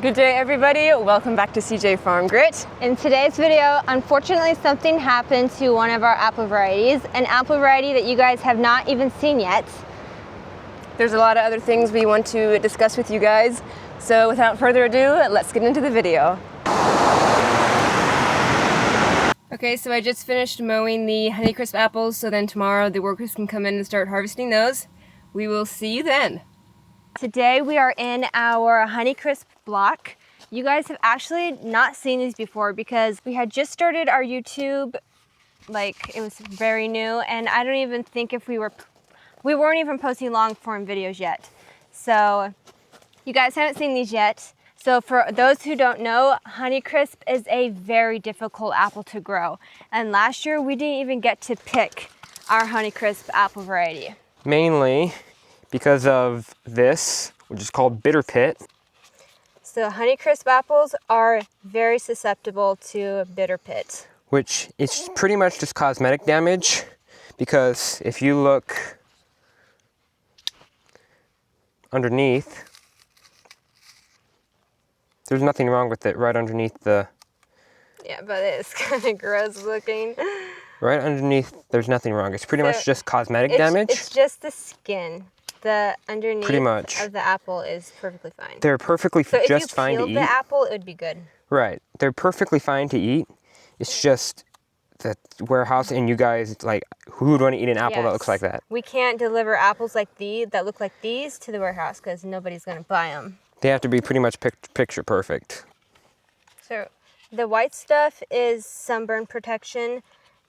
Good day everybody, welcome back to CJfarmGrit. In today's video, unfortunately something happened to one of our apple varieties, an apple variety that you guys have not even seen yet. There's a lot of other things we want to discuss with you guys, so without further ado, let's get into the video. Okay, so I just finished mowing the Honeycrisp apples, so then tomorrow the workers can come in and start harvesting those. We will see you then. Today we are in our Honeycrisp block. You guys have actually not seen these before because we had just started our YouTube, like it was very new, and I don't even think if we weren't even posting long form videos yet. So you guys haven't seen these yet. So for those who don't know, Honeycrisp is a very difficult apple to grow. And last year we didn't even get to pick our Honeycrisp apple variety. Mainly because of this, which is called bitter pit. So Honeycrisp apples are very susceptible to bitter pit. Which is pretty much just cosmetic damage, because if you look underneath, there's nothing wrong with it right underneath the... Yeah, but it's kind of gross looking. Right underneath, there's nothing wrong. It's pretty much just cosmetic damage. It's just the skin. The underneath pretty much of the apple is perfectly fine. They're perfectly just fine to eat. So if you peeled the apple, it would be good. Right. They're perfectly fine to eat. It's just the warehouse, and you guys, like, who would want to eat an apple that looks like that? We can't deliver apples like these, that look like these, to the warehouse because nobody's going to buy them. They have to be pretty much picture perfect. So the white stuff is sunburn protection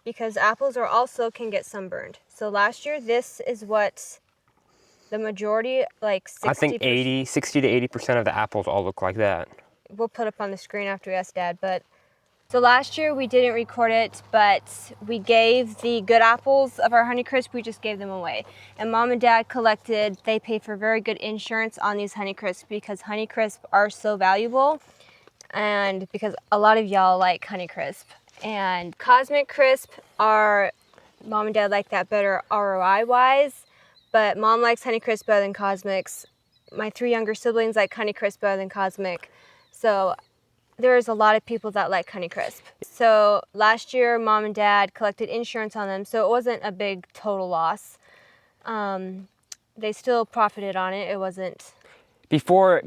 because apples can get sunburned. So last year, this is what the majority, like 60%. I think 60 to 80% of the apples all look like that. We'll put up on the screen after we ask Dad, but so last year we didn't record it, but we gave the good apples of our Honeycrisp, we just gave them away. And Mom and Dad collected, they paid for very good insurance on these Honeycrisp because Honeycrisp are so valuable and because a lot of y'all like Honeycrisp. And Cosmic Crisp are, Mom and Dad like that better ROI wise, but Mom likes Honeycrisp better than Cosmics. My 3 younger siblings like Honeycrisp better than Cosmic. So there's a lot of people that like Honeycrisp. So last year, Mom and Dad collected insurance on them, so it wasn't a big total loss. They still profited on it. It wasn't... Before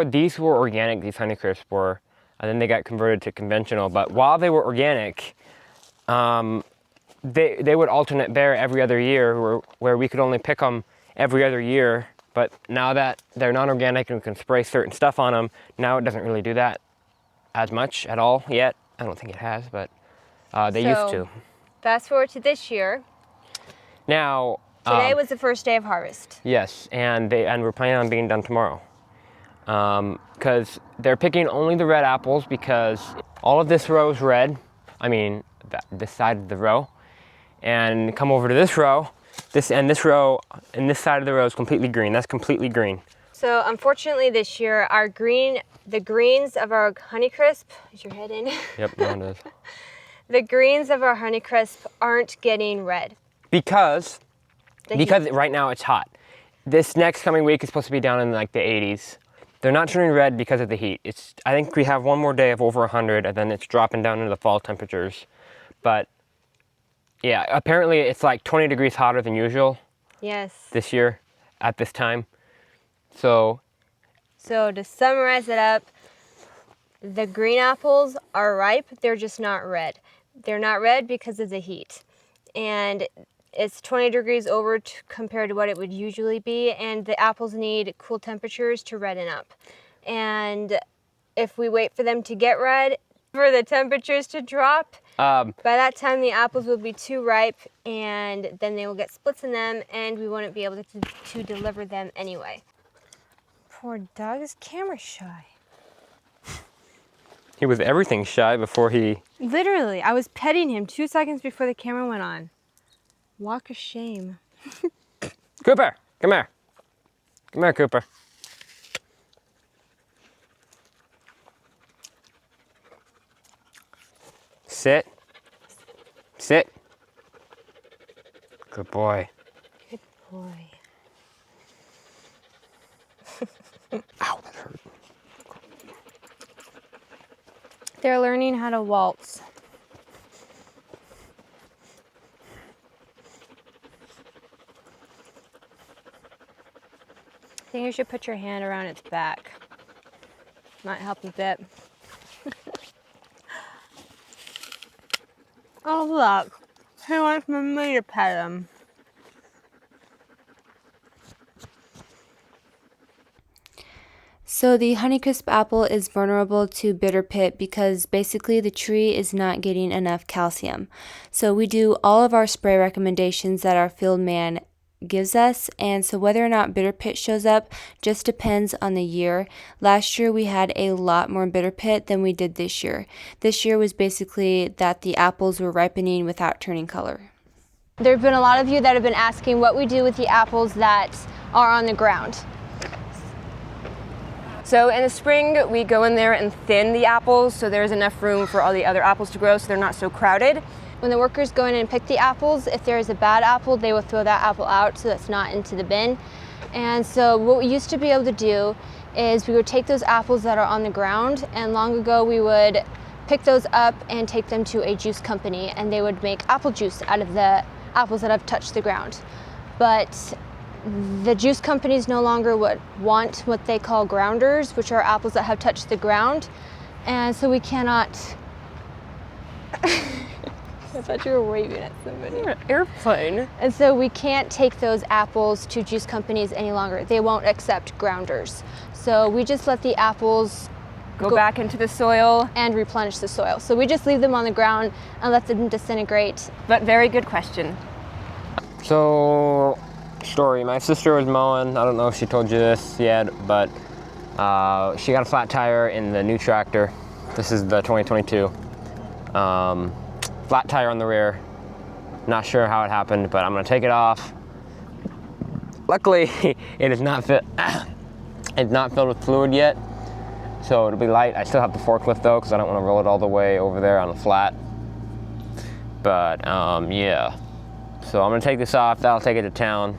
these were organic, these Honeycrisp were, and then they got converted to conventional. But while they were organic, they would alternate bear every other year, where we could only pick them every other year. But now that they're non-organic and we can spray certain stuff on them, now it doesn't really do that as much at all yet. I don't think it has, but they used to. Fast forward to this year. Now, today was the first day of harvest. Yes, and we're planning on being done tomorrow. Because they're picking only the red apples because all of this row is red. I mean, this side of the row. And come over to this row. This row and this side of the row is completely green. That's completely green. So unfortunately this year, the greens of our Honeycrisp, is your head in? Yep, no one is. The greens of our Honeycrisp aren't getting red. Because right now it's hot. This next coming week is supposed to be down in like the 80s. They're not turning red because of the heat. I think we have one more day of over 100 and then it's dropping down into the fall temperatures. But yeah, apparently it's like 20 degrees hotter than usual. Yes. This year at this time. So to summarize it up, the green apples are ripe, they're just not red. They're not red because of the heat. And it's 20 degrees over compared to what it would usually be, and the apples need cool temperatures to redden up. And if we wait for them to get red, for the temperatures to drop, by that time the apples will be too ripe, and then they will get splits in them, and we wouldn't be able to deliver them anyway. Poor dog is camera shy. He was everything shy before he... Literally, I was petting him 2 seconds before the camera went on. Walk of shame. Cooper, come here. Come here, Cooper. Sit. Sit. Good boy. Good boy. Ow, that hurt. They're learning how to waltz. I think you should put your hand around its back. Might help a bit. Oh look, he wants me to pet him. So the Honeycrisp apple is vulnerable to bitter pit because basically the tree is not getting enough calcium. So we do all of our spray recommendations that our field man gives us, and so whether or not bitter pit shows up just depends on the year. Last year we had a lot more bitter pit than we did this year. This year was basically that the apples were ripening without turning color. There have been a lot of you that have been asking what we do with the apples that are on the ground. So in the spring, we go in there and thin the apples so there's enough room for all the other apples to grow so they're not so crowded. When the workers go in and pick the apples, if there is a bad apple, they will throw that apple out so that's not into the bin. And so what we used to be able to do is we would take those apples that are on the ground, and long ago we would pick those up and take them to a juice company, and they would make apple juice out of the apples that have touched the ground. But the juice companies no longer would want what they call grounders, which are apples that have touched the ground, and so we cannot I thought you were waving at somebody. Airplane. And so we can't take those apples to juice companies any longer. They won't accept grounders. So we just let the apples Go back into the soil. and replenish the soil. So we just leave them on the ground and let them disintegrate. But very good question. So, story. My sister was mowing. I don't know if she told you this yet, but she got a flat tire in the new tractor. This is the 2022. Flat tire on the rear. Not sure how it happened, but I'm gonna take it off. Luckily, it is not it's not filled with fluid yet, so it'll be light. I still have the forklift though, because I don't want to roll it all the way over there on the flat. But yeah. So I'm gonna take this off. That'll take it to town.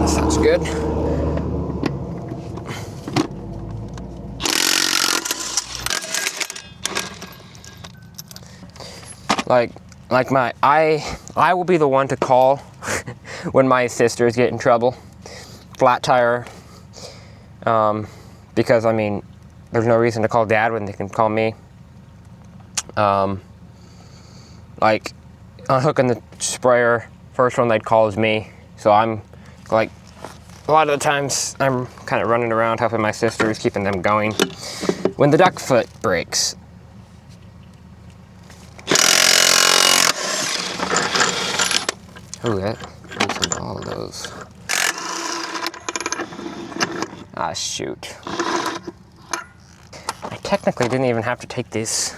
Sounds good. I will be the one to call when my sisters get in trouble. Flat tire. Because I mean, there's no reason to call Dad when they can call me. Like unhooking the sprayer, first one they'd call is me. So I'm like, a lot of the times I'm kind of running around helping my sisters, keeping them going when the duck foot breaks. Oh, that loosened all of those. Ah, shoot. I technically didn't even have to take these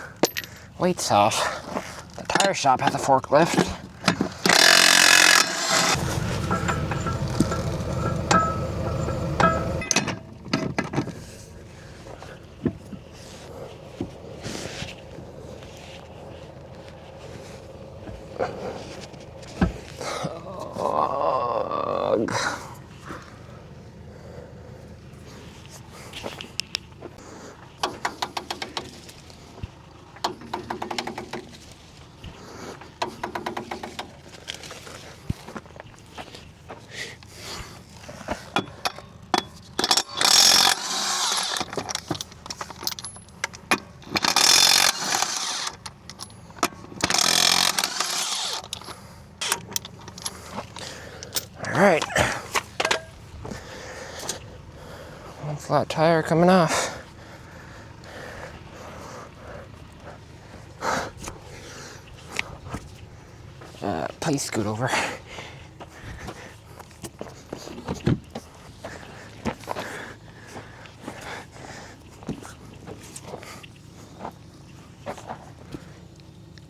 weights off. The tire shop has a forklift. All right, one flat tire coming off. Please scoot over.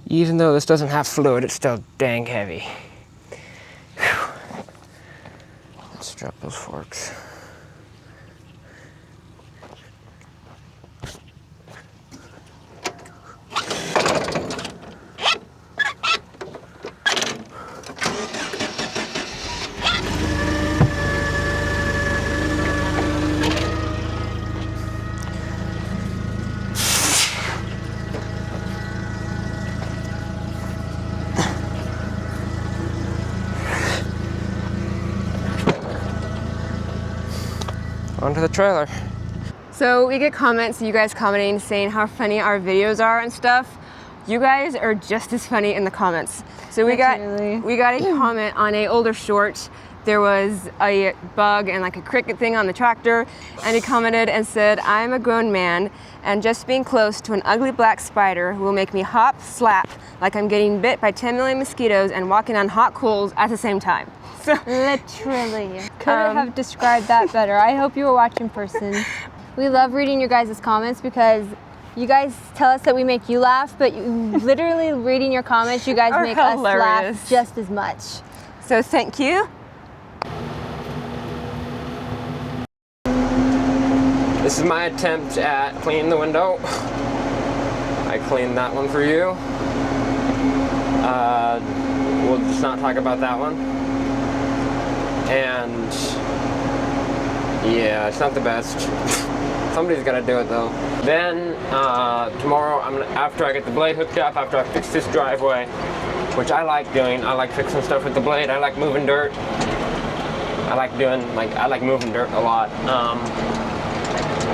Even though this doesn't have fluid, it's still dang heavy. Let's drop those forks. onto the trailer. So we get comments, you guys commenting, saying how funny our videos are and stuff. You guys are just as funny in the comments. So we got a comment on a older short. There was a bug and like a cricket thing on the tractor, and he commented and said, "I'm a grown man, and just being close to an ugly black spider will make me hop, slap, like I'm getting bit by 10 million mosquitoes and walking on hot coals at the same time." So, literally. Couldn't have described that better. I hope you were watching in person. We love reading your guys' comments because you guys tell us that we make you laugh, but literally reading your comments, you guys make us laugh just as much. So thank you. This is my attempt at cleaning the window. I cleaned that one for you. We'll just not talk about that one. And yeah, it's not the best. Somebody's gotta do it though. Then tomorrow, after I get the blade hooked up, after I fix this driveway, which I like doing. I like fixing stuff with the blade. I like moving dirt. I like moving dirt a lot.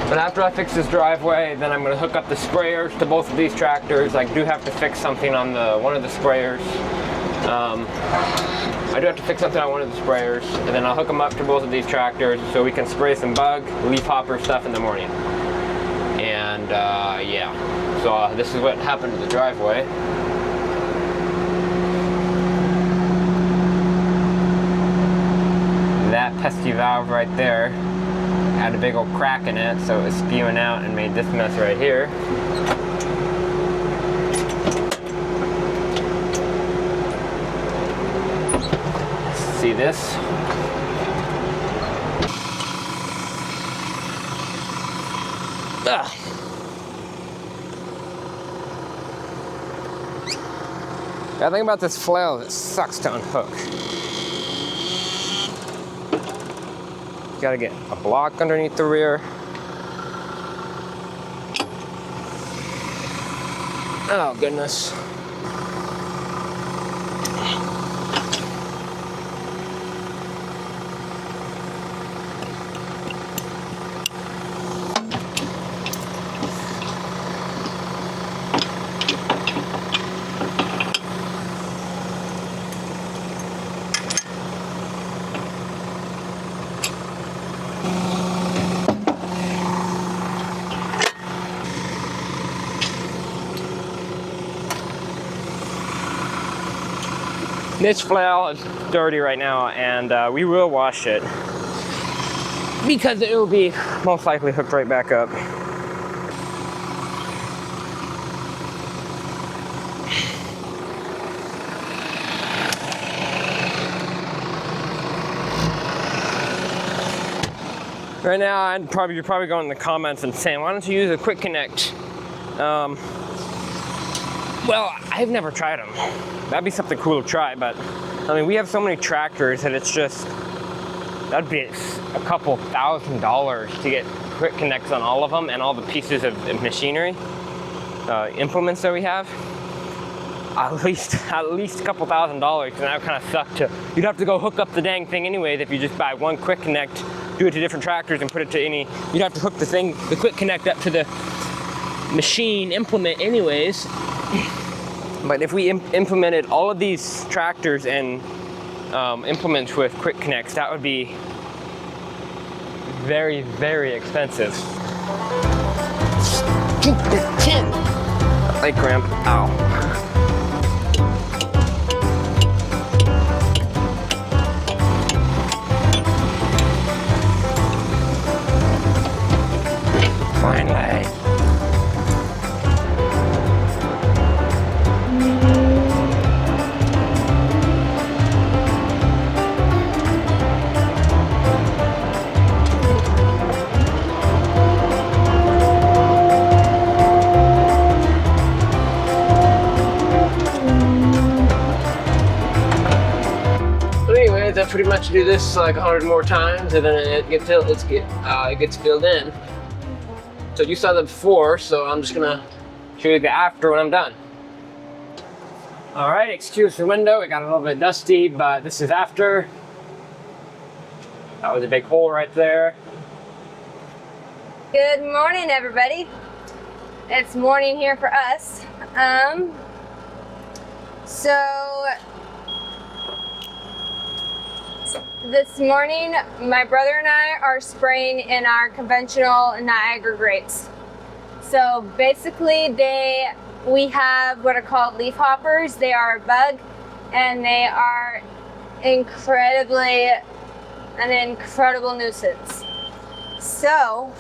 But after I fix this driveway, then I'm gonna hook up the sprayers to both of these tractors. I do have to fix something on one of the sprayers. I do have to fix something on one of the sprayers, and then I'll hook them up to both of these tractors so we can spray some bug, leaf hopper stuff in the morning. And yeah, so this is what happened to the driveway. That pesky valve right there had a big old crack in it, so it was spewing out and made this mess right here. See this? Ugh. The thing about this flail is it sucks to unhook. You gotta get a block underneath the rear. Oh goodness. This flail is dirty right now, and we will wash it because it will be most likely hooked right back up. Right now, you're probably going in the comments and saying, "Why don't you use a quick connect?" Well, I've never tried them. That'd be something cool to try, but I mean, we have so many tractors that it's just, that'd be a couple $1,000s to get quick connects on all of them and all the pieces of machinery, implements that we have. At least a couple $1,000s, and that would kind of suck to, you'd have to go hook up the dang thing anyways if you just buy one quick connect, do it to different tractors and put it to any, you'd have to hook the quick connect up to the machine implement anyways. But if we implemented all of these tractors and implements with quick connects, that would be very, very expensive. Keep the chin. Leg cramp. Ow. Finally. I pretty much do this like 100 more times, and then it gets filled in. So you saw that before, so I'm just gonna show you the after when I'm done. All right, excuse the window. It got a little bit dusty, but this is after. That was a big hole right there. Good morning, everybody. It's morning here for us. So this morning, my brother and I are spraying in our conventional CJfarmGrits. So basically, we have what are called leaf hoppers. They are a bug, and they are an incredible nuisance. So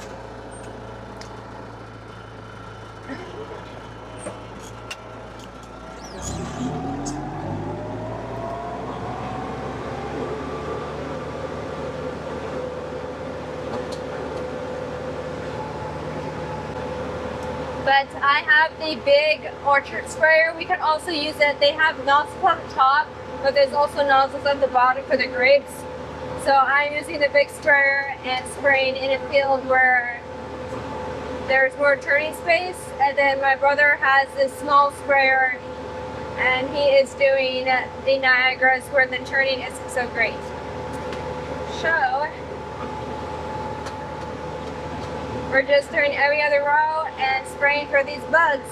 but I have the big orchard sprayer. We can also use it. They have nozzles on the top, but there's also nozzles at the bottom for the grapes. So I'm using the big sprayer and spraying in a field where there's more turning space. And then my brother has this small sprayer and he is doing the Niagaras where the turning isn't so great. So we're just doing every other row and spraying for these bugs.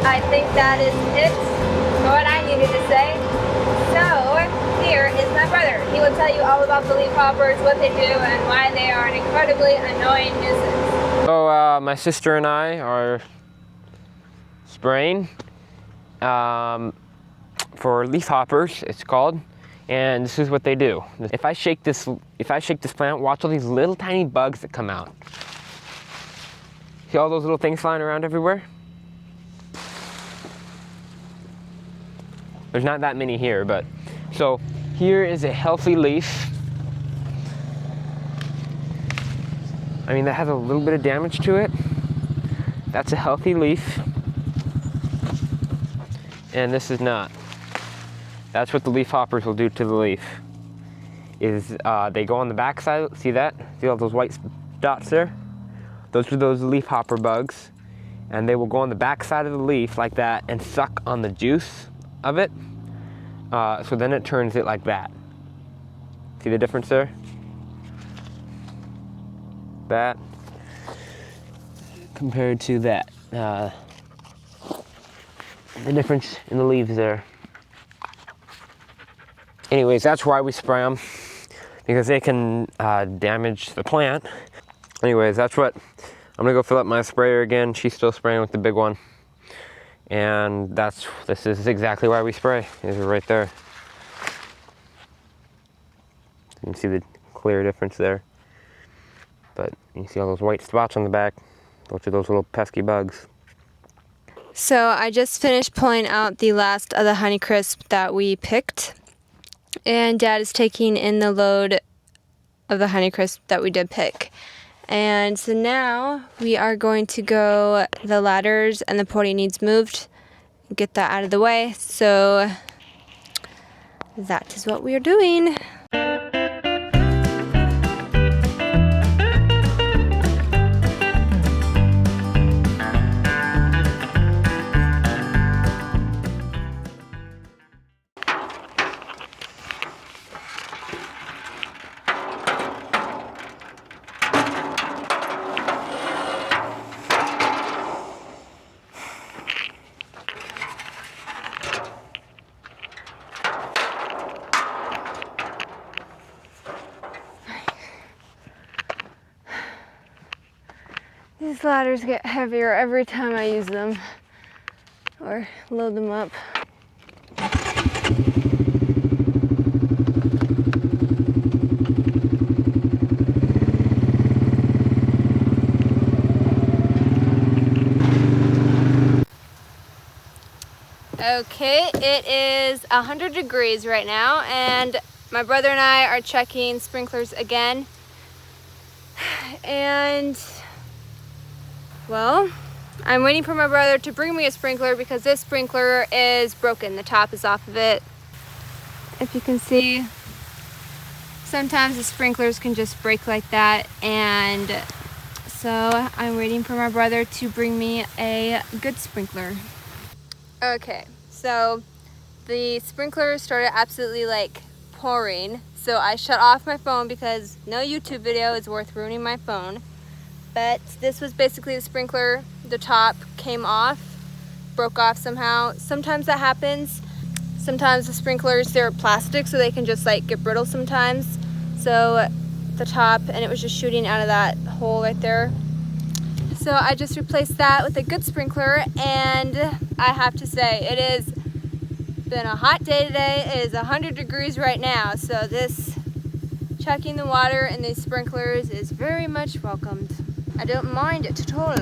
I think that is it for what I needed to say. So here is my brother. He will tell you all about the leaf hoppers, what they do, and why they are an incredibly annoying nuisance. So my sister and I are spraying for leaf hoppers, it's called, and this is what they do. If I shake this plant, watch all these little tiny bugs that come out. See all those little things flying around everywhere? There's not that many here, but so here is a healthy leaf. I mean, that has a little bit of damage to it. That's a healthy leaf. And this is not. That's what the leaf hoppers will do to the leaf. Is they go on the back side, see that? See all those white dots there? Those are those leaf hopper bugs. And they will go on the back side of the leaf like that and suck on the juice of it. So then it turns it like that. See the difference there? That compared to that. The difference in the leaves there. Anyways, that's why we spray them, because they can damage the plant. Anyways, that's what, I'm gonna go fill up my sprayer again. She's still spraying with the big one. And this is exactly why we spray, is right there. You can see the clear difference there. But you see all those white spots on the back. Those are those little pesky bugs. So I just finished pulling out the last of the Honeycrisp that we picked. And Dad is taking in the load of the Honeycrisp that we did pick. And so now we are going to go, the ladders and the potty needs moved. Get that out of the way. So that is what we are doing. These ladders get heavier every time I use them or load them up. Okay, it is 100 degrees right now, and my brother and I are checking sprinklers again. And well, I'm waiting for my brother to bring me a sprinkler because this sprinkler is broken. The top is off of it. If you can see, sometimes the sprinklers can just break like that, and so I'm waiting for my brother to bring me a good sprinkler. Okay, so the sprinkler started absolutely like pouring, so I shut off my phone because no YouTube video is worth ruining my phone. But this was basically the sprinkler. The top came off, broke off somehow. Sometimes that happens. Sometimes the sprinklers, they're plastic, so they can just like get brittle sometimes. So the top, and it was just shooting out of that hole right there. So I just replaced that with a good sprinkler, and I have to say, it has been a hot day today. It is 100 degrees right now, so this checking the water in these sprinklers is very much welcomed. I don't mind it at all.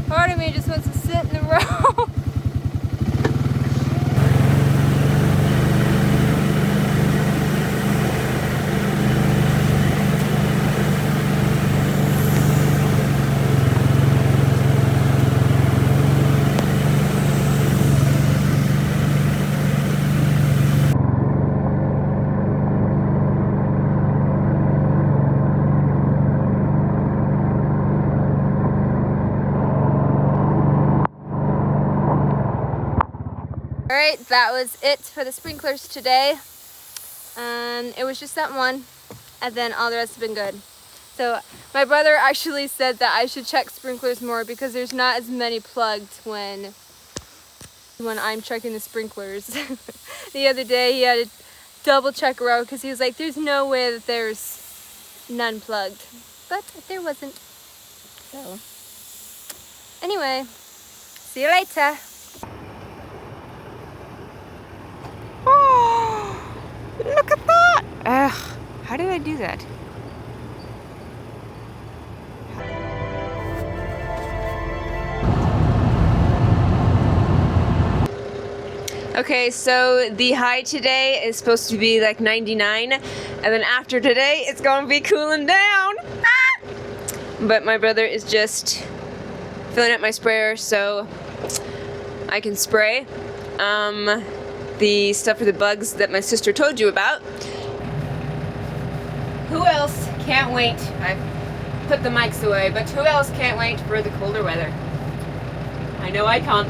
Part of me just wants to sit in the row. Alright, that was it for the sprinklers today. It was just that one, and then all the rest have been good. So my brother actually said that I should check sprinklers more because there's not as many plugged when I'm checking the sprinklers. The other day he had to double check a row because he was like, there's no way that there's none plugged. But there wasn't. So anyway, see you later. Oh, look at that! Ugh, how did I do that? Okay, so the high today is supposed to be like 99, and then after today, it's gonna be cooling down. Ah! But my brother is just filling up my sprayer so I can spray the stuff for the bugs that my sister told you about. Who else can't wait? I put the mics away, but who else can't wait for the colder weather? I know I can't.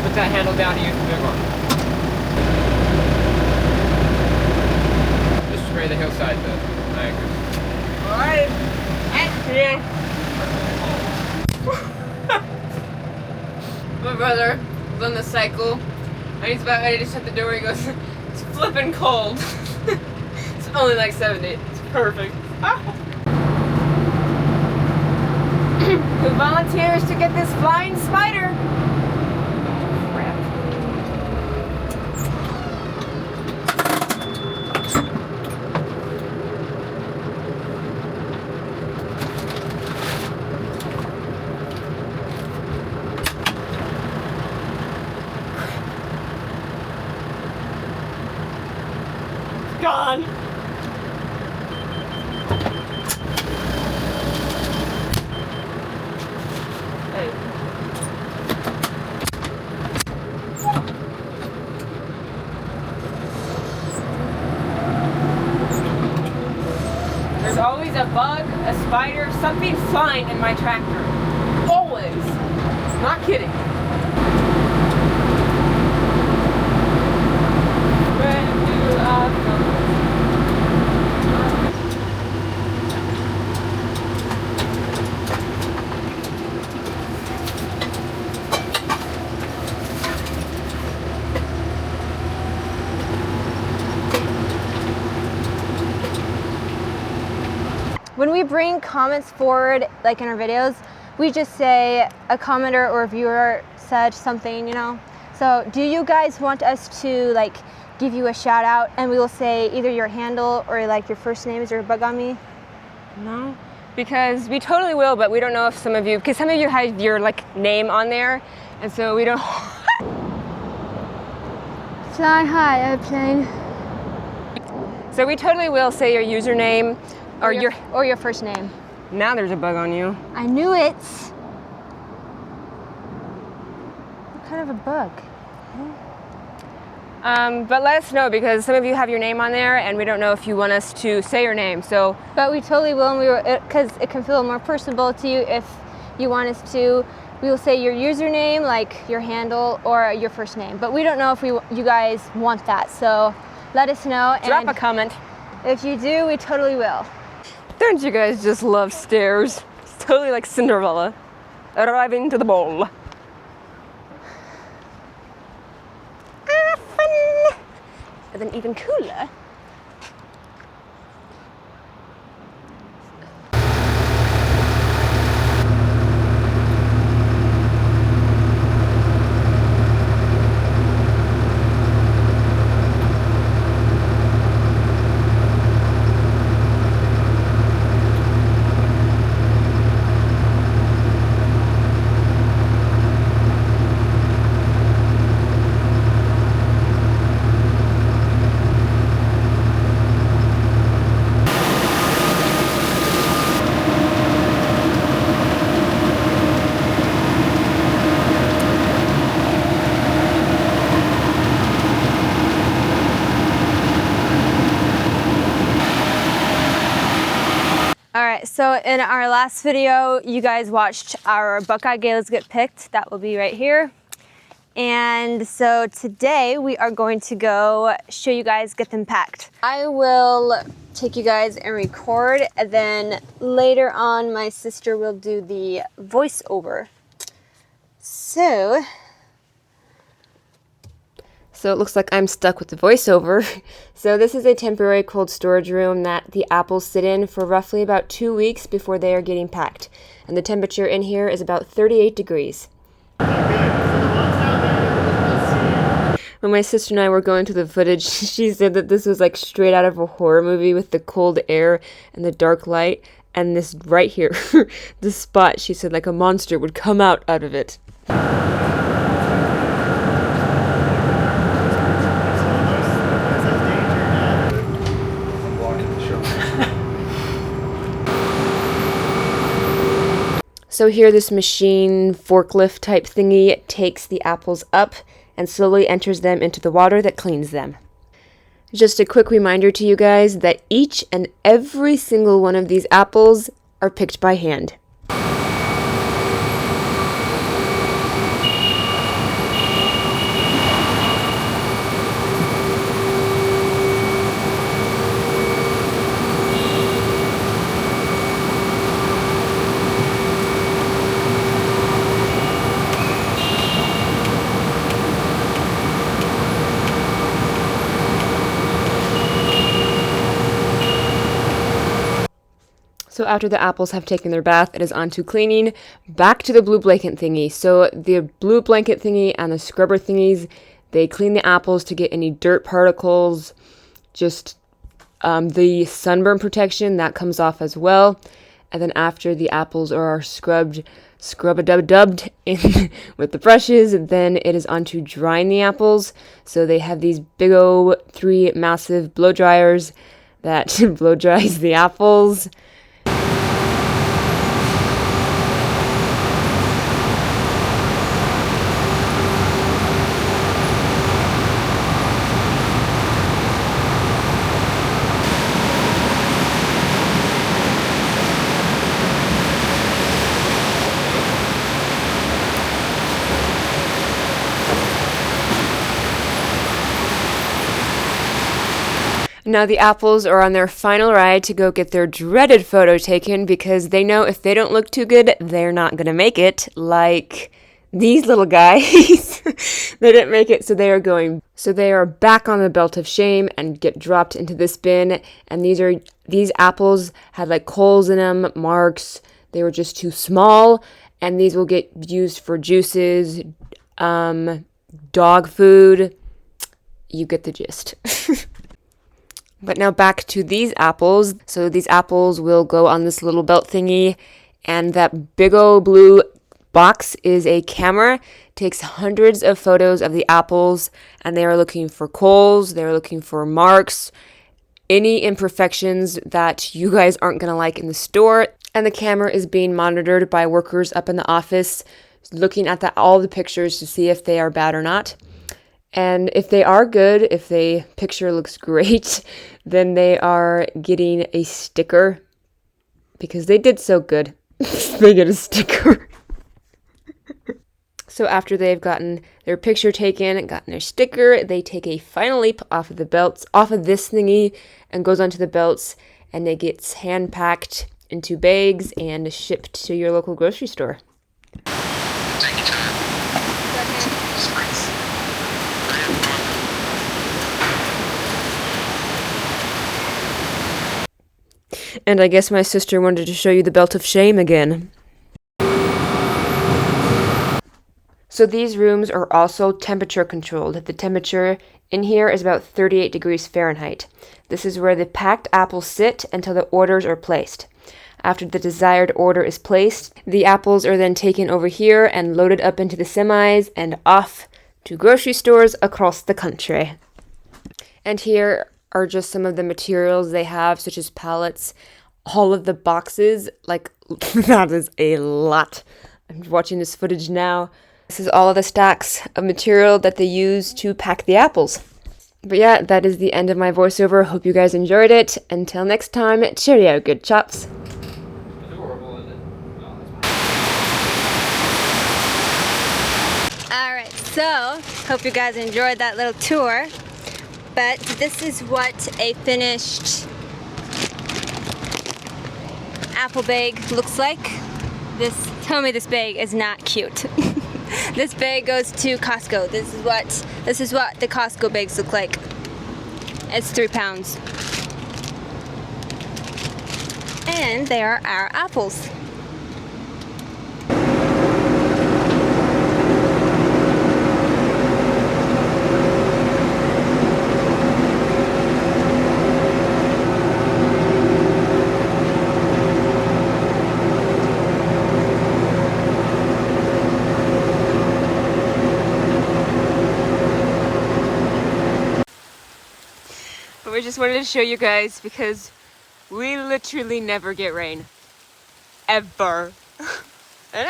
Put that handle down and use the big one. Just spray the hillside, the anchors. Alright. Yeah. My brother was on the cycle and he's about ready to shut the door. He goes, it's flipping cold. So Only like 70. It's perfect. Who volunteers to get this flying spider? Crap. It's gone. There's always a bug, a spider, something flying in my tractor. Always. Not kidding. Where do I go? When we bring comments forward, like in our videos, we just say a commenter or a viewer said something, you know. So do you guys want us to like give you a shout out and we will say either your handle or like your first name? Is there a bug on me? No, because we totally will, but we don't know if some of you, because some of you have your like name on there, and so we don't. Fly high, airplane. So we totally will say your username or your first name. Now there's a bug on you. I knew it. What kind of a bug? But let us know, because some of you have your name on there and we don't know if you want us to say your name. So, but we totally will, and because it can feel more personable to you if you want us to. We will say your username, like your handle, or your first name. But we don't know if you guys want that. So let us know. Drop a comment. If you do, we totally will. Don't you guys just love stairs? It's totally like Cinderella arriving to the ball. Fun! And then even cooler. Alright, so in our last video, you guys watched our Buckeye Galas get picked. That will be right here. And so today we are going to go show you guys get them packed. I will take you guys and record, and then later on my sister will do the voiceover. So it looks like I'm stuck with the voiceover. So this is a temporary cold storage room that the apples sit in for roughly about 2 weeks before they are getting packed. And the temperature in here is about 38 degrees. When my sister and I were going through the footage, she said that this was like straight out of a horror movie with the cold air and the dark light. And this right here, this spot, she said like a monster would come out of it. So here this machine forklift type thingy takes the apples up and slowly enters them into the water that cleans them. Just a quick reminder to you guys that each and every single one of these apples are picked by hand. So after the apples have taken their bath, it is on to cleaning. Back to the blue blanket thingy. So the blue blanket thingy and the scrubber thingies, they clean the apples to get any dirt particles, just the sunburn protection, that comes off as well. And then after the apples are scrub-a-dub-dubbed in with the brushes, then it is on to drying the apples. So they have these big old 3 massive blow dryers that blow dries the apples. Now the apples are on their final ride to go get their dreaded photo taken because they know if they don't look too good, they're not going to make it, like these little guys. They didn't make it, so they are back on the belt of shame and get dropped into this bin. And these apples had like holes in them, marks. They were just too small, and these will get used for juices, dog food. You get the gist. But now back to these apples. So these apples will go on this little belt thingy, and that big old blue box is a camera. Takes hundreds of photos of the apples, and they are looking for holes, they're looking for marks, any imperfections that you guys aren't gonna like in the store. And the camera is being monitored by workers up in the office, looking at all the pictures to see if they are bad or not. And if they are good, if the picture looks great, then they are getting a sticker because they did so good. They get a sticker. So after they've gotten their picture taken, gotten their sticker, they take a final leap off of the belts, off of this thingy, and goes onto the belts, and it gets hand packed into bags and shipped to your local grocery store. And I guess my sister wanted to show you the belt of shame again. So these rooms are also temperature controlled. The temperature in here is about 38 degrees Fahrenheit. This is where the packed apples sit until the orders are placed. After the desired order is placed, the apples are then taken over here and loaded up into the semis and off to grocery stores across the country. And here are just some of the materials they have, such as pallets, all of the boxes, like that is a lot. I'm watching this footage now. This is all of the stacks of material that they use to pack the apples. But yeah, that is the end of my voiceover. Hope you guys enjoyed it. Until next time, cheerio, good chops. Alright, so hope you guys enjoyed that little tour. But this is what a finished apple bag looks like. Tell me this bag is not cute. This bag goes to Costco. This is what the Costco bags look like. It's 3 pounds. And they are our apples. We just wanted to show you guys because we literally never get rain. Ever. And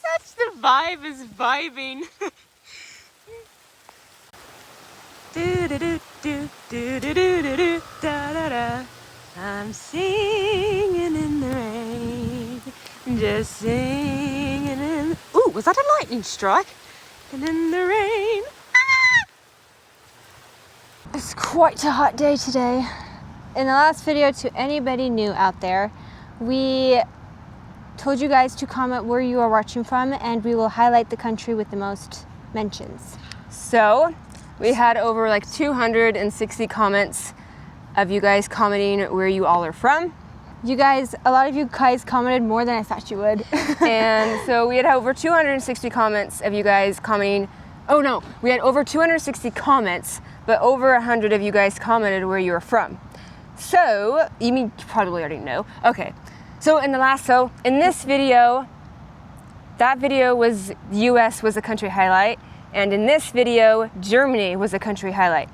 such the vibe is vibing. I'm singing in the rain. Just singing in. Ooh, was that a lightning strike? And in the rain. It's quite a hot day today. In the last video, to anybody new out there, we told you guys to comment where you are watching from, and we will highlight the country with the most mentions. So we had over like 260 comments of you guys commenting where you all are from. You guys, a lot of you guys commented more than I thought you would. And so we had over 260 comments of you guys commenting. Oh no, we had over 260 comments, but over 100 of you guys commented where you were from. So, you probably already know. Okay, so in this video, that video was US was a country highlight, and in this video, Germany was a country highlight.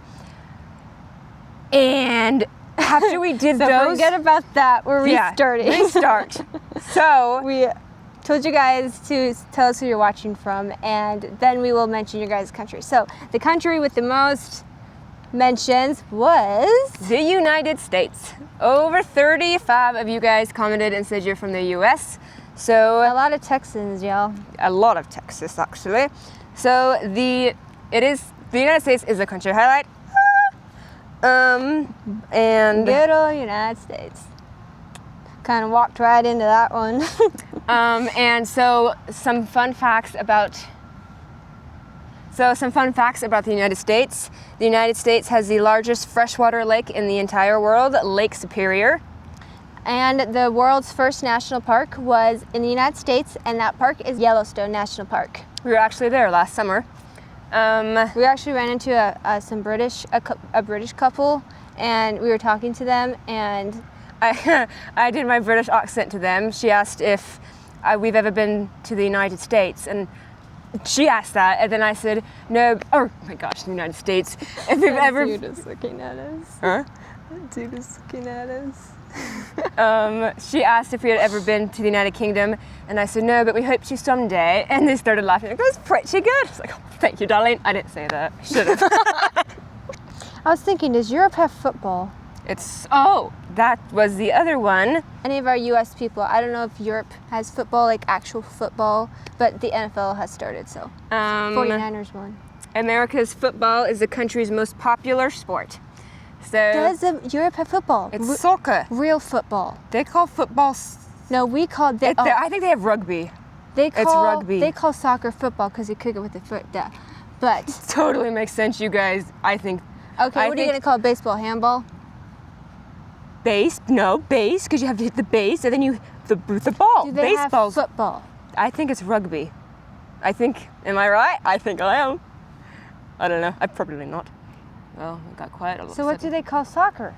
And after we did those, forget about that. We're restarting. Yeah, restart. So we told you guys to tell us who you're watching from, and then we will mention your guys' country. So the country with the most mentions was the United States. Over 35 of you guys commented and said you're from the US. So a lot of Texans, y'all. A lot of Texas, actually. So the United States is a country highlight. And good old United States. Kind of walked right into that one. And so some fun facts about the United States. The United States has the largest freshwater lake in the entire world, Lake Superior. And the world's first national park was in the United States, and that park is Yellowstone National Park. We were actually there last summer. We actually ran into a British couple, and we were talking to them, and I did my British accent to them. She asked if we've ever been to the United States, and she asked that, and then I said no. Oh my gosh, the United States. If we've ever. Dude is looking at us. Huh? Dude is looking at us. She asked if we had ever been to the United Kingdom, and I said no, but we hope to someday. And they started laughing. Like, that's pretty good. I was like, oh, thank you, darling. I didn't say that. Should have. I was thinking, does Europe have football? That was the other one. Any of our U.S. people, I don't know if Europe has football, like actual football, but the NFL has started, so 49ers won. America's football is the country's most popular sport. So does Europe have football? It's soccer. Real football. They call football. No, we call it. I think they have rugby. It's rugby. They call soccer football because you kick it with the foot. But totally makes sense, you guys. I think. Okay, what are you gonna call baseball? Handball? Base? No, base, because you have to hit the base and then you the ball. Do they have football? I think it's rugby. Am I right? I think I am. I don't know. I'm probably not. Well, it got quiet. So what do they call soccer?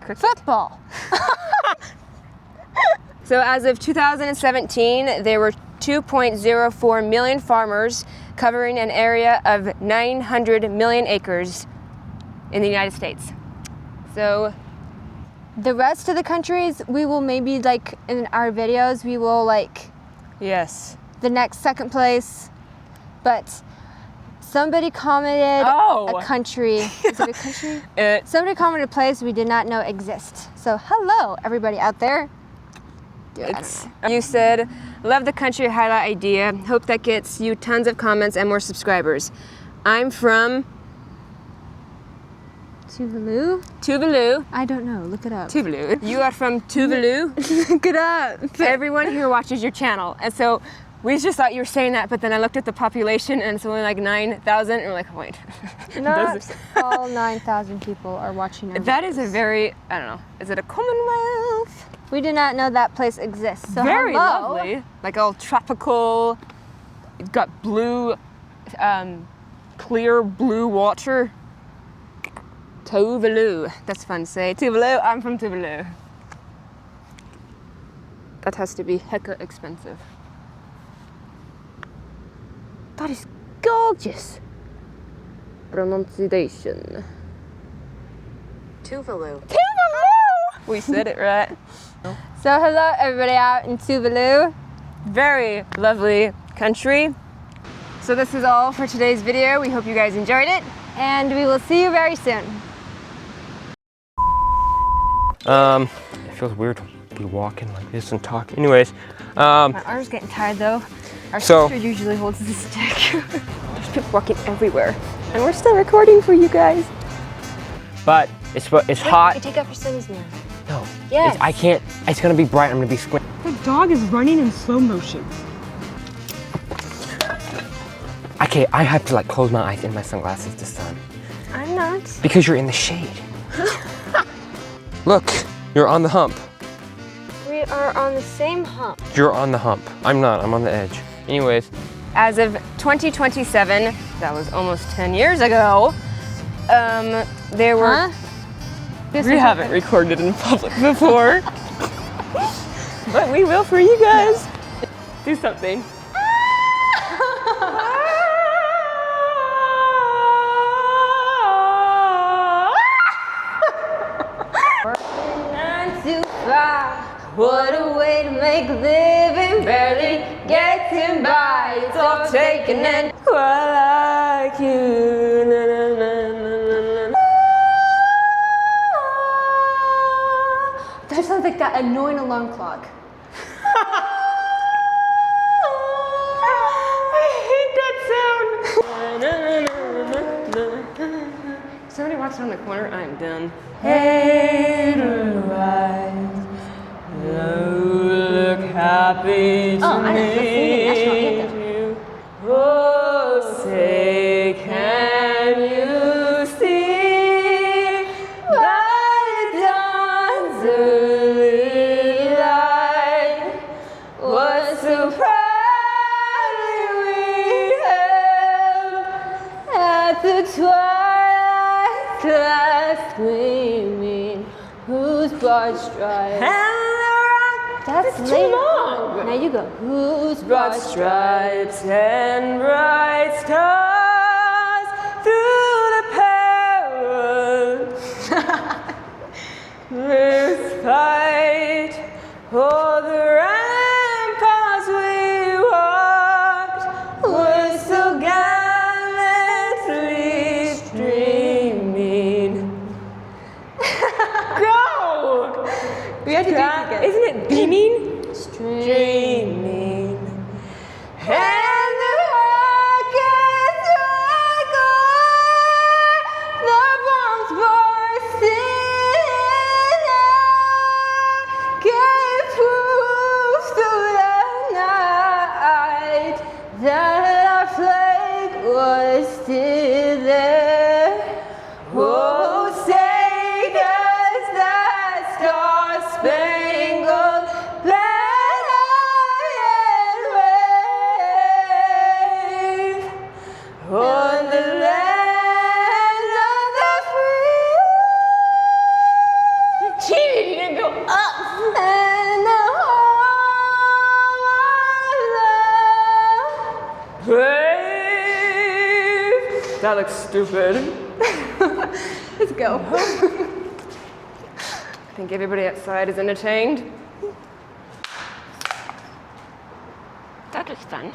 Cricket. Football. So as of 2017, there were 2.04 million farmers covering an area of 900 million acres in the United States. So the rest of the countries, we will maybe like in our videos, we will like yes, the next second place, but somebody commented a country. Is it a country? Somebody commented a place we did not know exists. So hello, everybody out there. Dude, you said, love the country highlight idea. Hope that gets you tons of comments and more subscribers. I'm from Tuvalu. I don't know. Look it up. Tuvalu. You are from Tuvalu? Look it up. Everyone here watches your channel. And so we just thought you were saying that, but then I looked at the population and it's only like 9,000. And we're like, wait. Not all 9,000 people are watching our That videos. is a very, I don't know, is it a Commonwealth? We did not know that place exists. So very hello. lovely. Like all tropical. It's got blue, clear blue water. Tuvalu. That's fun to say. Tuvalu. I'm from Tuvalu. That has to be hecka expensive. That is gorgeous. Pronunciation. Tuvalu. Tuvalu! We said it right. So hello everybody out in Tuvalu. Very lovely country. So this is all for today's video. We hope you guys enjoyed it. And we will see you very soon. It feels weird to be walking like this and talking. Anyways, My arm's getting tired though. Our sister usually holds the stick. There's people walking everywhere. And we're still recording for you guys. but it's hot. You take off your sunnies now. No. Yes. I can't. It's gonna be bright. I'm gonna be squint. The dog is running in slow motion. Okay, I have to like close my eyes in my sunglasses this time. I'm not. Because you're in the shade. Look, you're on the hump. We are on the same hump. You're on the hump. I'm not, I'm on the edge. Anyways. As of 2027, that was almost 10 years ago, there were... We haven't recorded in public before. But we will for you guys. Do something. What a way to make a living, barely getting by. It's all taken and I like you. Na, na, na, na, na. That sounds like that annoying alarm clock. I hate that sound. Somebody walks around the corner, I'm done. Hey, look happy to meet you. Oh, say, can you see by the dawn's early light what so proudly we held at the twilight's last gleaming, whose broad stripes. That's too long. Now you go. Whose broad stripes and bright stars through the perilous fight, all the ramparts we walked were so gallantly streaming. Go! We have to do it together. Isn't it beaming? Streaming. And the rockets echo, the bombs bursting out, gave proof through the night that our flag was still there. Oh, say does that star-spangled banner yet wave on the land of the free? You cheated, you didn't go up. And the home of love. Wave. That looks stupid. Let's go. I think everybody outside is entertained. That was fun.